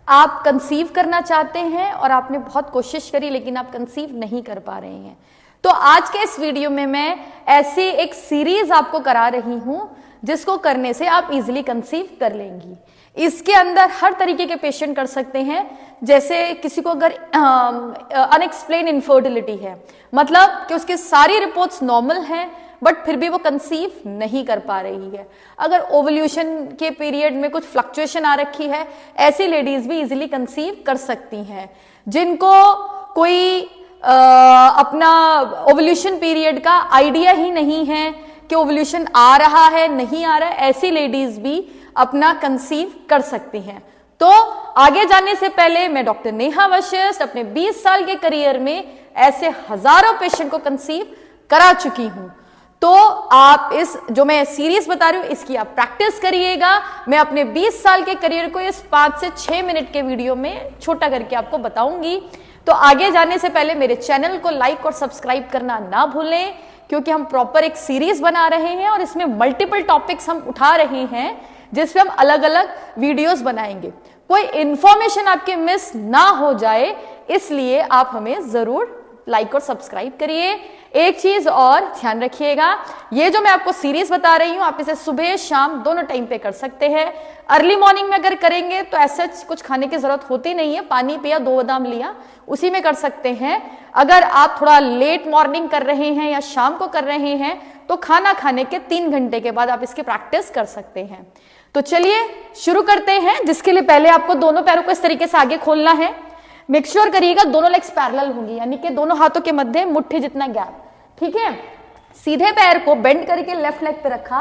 आप कंसीव करना चाहते हैं और आपने बहुत कोशिश करी लेकिन आप कंसीव नहीं कर पा रहे हैं, तो आज के इस वीडियो में मैं ऐसी एक सीरीज आपको करा रही हूं जिसको करने से आप इजीली कंसीव कर लेंगी। इसके अंदर हर तरीके के पेशेंट कर सकते हैं, जैसे किसी को अगर अनएक्सप्लेन इनफर्टिलिटी है, मतलब कि उसकी सारी रिपोर्ट्स नॉर्मल हैं बट फिर भी वो कंसीव नहीं कर पा रही है, अगर ओवल्यूशन के पीरियड में कुछ फ्लक्चुएशन आ रखी है, ऐसी लेडीज भी इजीली कंसीव कर सकती हैं। जिनको कोई अपना ओवल्यूशन पीरियड का आइडिया ही नहीं है कि ओवल्यूशन आ रहा है नहीं आ रहा है, ऐसी लेडीज भी अपना कंसीव कर सकती हैं। तो आगे जाने से पहले मैं डॉक्टर नेहा वशिष्ठ अपने 20 साल के करियर में ऐसे हजारों पेशेंट को कंसीव करा चुकी हूं। तो आप इस जो मैं सीरीज बता रही हूं इसकी आप प्रैक्टिस करिएगा। मैं अपने 20 साल के करियर को इस 5 से 6 मिनट के वीडियो में छोटा करके आपको बताऊंगी। तो आगे जाने से पहले मेरे चैनल को लाइक और सब्सक्राइब करना ना भूलें, क्योंकि हम प्रॉपर एक सीरीज बना रहे हैं और इसमें मल्टीपल टॉपिक्स हम उठा रहे हैं जिसपे हम अलग अलग वीडियोस बनाएंगे। कोई इंफॉर्मेशन आपके मिस ना हो जाए इसलिए आप हमें जरूर लाइक और सब्सक्राइब करिए। एक चीज और ध्यान रखिएगा, ये जो मैं आपको सीरीज बता रही हूं आप इसे सुबह शाम दोनों टाइम पे कर सकते हैं। अर्ली मॉर्निंग में अगर करेंगे तो ऐसा कुछ खाने की जरूरत होती नहीं है, पानी पिया 2 बादाम लिया उसी में कर सकते हैं। अगर आप थोड़ा लेट मॉर्निंग कर रहे हैं या शाम को कर रहे हैं तो खाना खाने के 3 घंटे के बाद आप इसकी प्रैक्टिस कर सकते हैं। तो चलिए शुरू करते हैं, जिसके लिए पहले आपको दोनों पैरों को इस तरीके से आगे खोलना है। मेक श्योर करिएगा दोनों लेग्स पैरेलल होंगी, यानी कि दोनों हाथों के मध्य मुट्ठी जितना गैप, ठीक है। सीधे पैर को बेंड करके लेफ्ट लेग पे रखा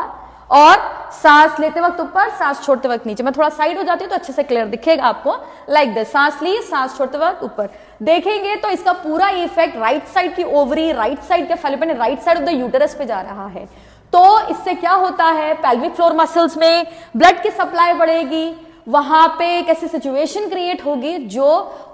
और सांस लेते वक्त ऊपर, सांस छोड़ते वक्त नीचे। मैं थोड़ा साइड हो जाती हूँ तो अच्छे से क्लियर दिखेगा आपको। लाइक दिस, सांस ली, सांस छोड़ते वक्त ऊपर। देखेंगे तो इसका पूरा इफेक्ट राइट साइड की ओवरी, राइट साइड के fallopian, right side of the uterus पे जा रहा है। तो इससे क्या होता है, पेल्विक फ्लोर मसल्स में ब्लड की सप्लाई बढ़ेगी, वहां पे एक ऐसी सिचुएशन क्रिएट होगी जो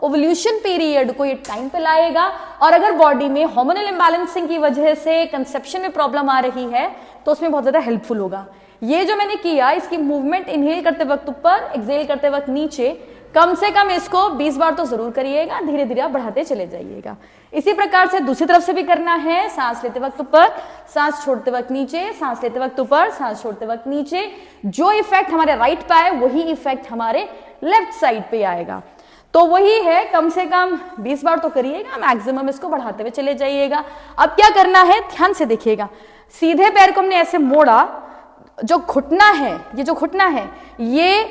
ओवल्यूशन पीरियड को ये टाइम पे लाएगा। और अगर बॉडी में हार्मोनल इम्बैलेंसिंग की वजह से कंसेप्शन में प्रॉब्लम आ रही है तो उसमें बहुत ज्यादा हेल्पफुल होगा। ये जो मैंने किया इसकी मूवमेंट इनहेल करते वक्त ऊपर, एक्सहेल करते वक्त नीचे, कम से कम इसको 20 बार तो जरूर करिएगा, धीरे धीरे आप बढ़ाते चले जाइएगा। इसी प्रकार से दूसरी तरफ से भी करना है। सांस लेते वक्त ऊपर, सांस छोड़ते वक्त नीचे, सांस लेते वक्त ऊपर, सांस छोड़ते वक्त नीचे। जो इफेक्ट हमारे राइट पे आए वही इफेक्ट हमारे लेफ्ट साइड पे आएगा। तो वही है, कम से कम 20 बार तो करिएगा, मैक्सिमम इसको बढ़ाते हुए चले जाइएगा। अब क्या करना है ध्यान से देखिएगा। सीधे पैर को हमने ऐसे मोड़ा, जो घुटना है, ये जो घुटना है ये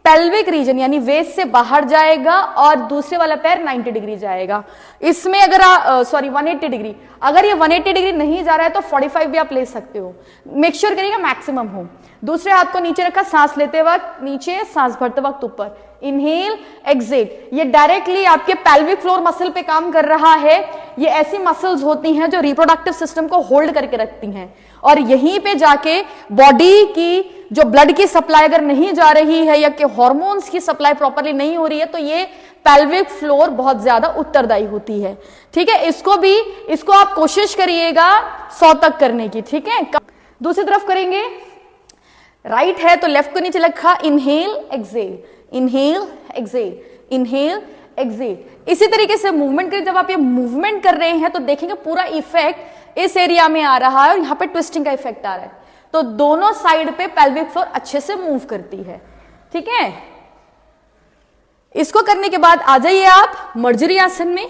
पेल्विक रीजन यानी वेस्ट से बाहर जाएगा और दूसरे वाला पैर 90 डिग्री जाएगा। इसमें अगर 180 डिग्री, अगर ये 180 डिग्री नहीं जा रहा है तो 45 भी आप ले सकते हो। मेक श्योर करिएगा मैक्सिमम हो। दूसरे हाथ को नीचे रखा, सांस लेते वक्त नीचे, सांस भरते वक्त ऊपर, इनहेल एक्सहेल। ये डायरेक्टली आपके पेल्विक फ्लोर मसल पे काम कर रहा है। ये ऐसी मसल्स होती हैं जो रिप्रोडक्टिव सिस्टम को होल्ड करके रखती हैं और यहीं पे जाके बॉडी की जो ब्लड की सप्लाई अगर नहीं जा रही है या कि हार्मोन्स की सप्लाई प्रॉपरली नहीं हो रही है तो ये पेल्विक फ्लोर बहुत ज्यादा उत्तरदायी होती है, ठीक है। इसको आप कोशिश करिएगा 100 तक करने की, ठीक है। दूसरी तरफ करेंगे, राइट है तो लेफ्ट को नीचे रखा, inhale exhale, inhale exhale, inhale exhale. इसी तरीके से मूवमेंट करें। जब आप ये मूवमेंट कर रहे हैं तो देखेंगे पूरा इफेक्ट इस एरिया में आ रहा है और यहाँ पे ट्विस्टिंग का इफेक्ट आ रहा है। तो दोनों साइड पे पेल्विक फ्लोर अच्छे से मूव करती है, ठीक है। इसको करने के बाद आ जाइए आप मर्जरी आसन में।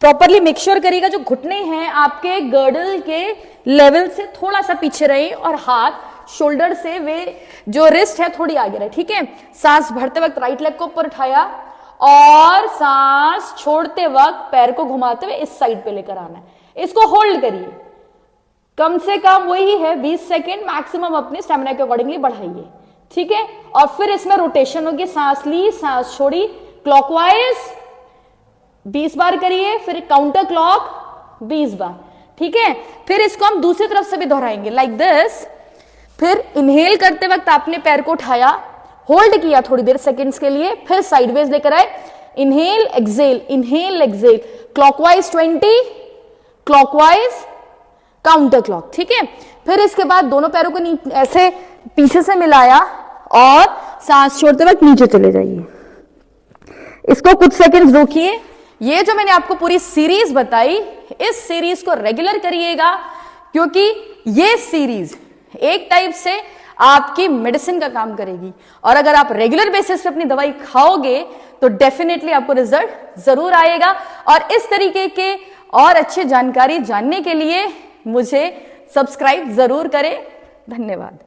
प्रॉपरली मेक श्योर करिएगा जो घुटने हैं आपके गर्डल के लेवल से थोड़ा सा पीछे रहे और हाथ शोल्डर से वे जो रिस्ट है थोड़ी आगे रहे, ठीक है। सांस भरते वक्त राइट लेग को ऊपर उठाया और सांस छोड़ते वक्त पैर को घुमाते हुए इस साइड पे लेकर आना है। इसको होल्ड करिए, कम से कम वही है 20 सेकेंड, मैक्सिमम अपने स्टेमिना के अकॉर्डिंगली बढ़ाइए, ठीक है। और फिर इसमें रोटेशन होगी, सांस ली, सांस छोड़ी, क्लॉकवाइज 20 बार करिए, फिर काउंटर क्लॉक 20 बार, ठीक है। फिर इसको हम दूसरी तरफ से भी दोहराएंगे लाइक दिस। फिर इनहेल करते वक्त आपने पैर को उठाया, होल्ड किया थोड़ी देर सेकेंड्स के लिए, फिर साइडवेज लेकर आए, inhale exhale, inhale exhale, clockwise 20, clockwise counter clock, ठीक है। फिर इसके बाद दोनों पैरों को ऐसे पीछे से मिलाया और सांस छोड़ते वक्त नीचे चले जाइए, इसको कुछ सेकंड्स रोकिए। ये जो मैंने आपको पूरी सीरीज बताई, इस सीरीज को रेगुलर करिएगा, क्योंकि ये सीरीज एक टाइप से आपकी मेडिसिन का काम करेगी। और अगर आप रेगुलर बेसिस पे अपनी दवाई खाओगे तो डेफिनेटली आपको रिजल्ट जरूर आएगा। और इस तरीके के और अच्छी जानकारी जानने के लिए मुझे सब्सक्राइब जरूर करें। धन्यवाद।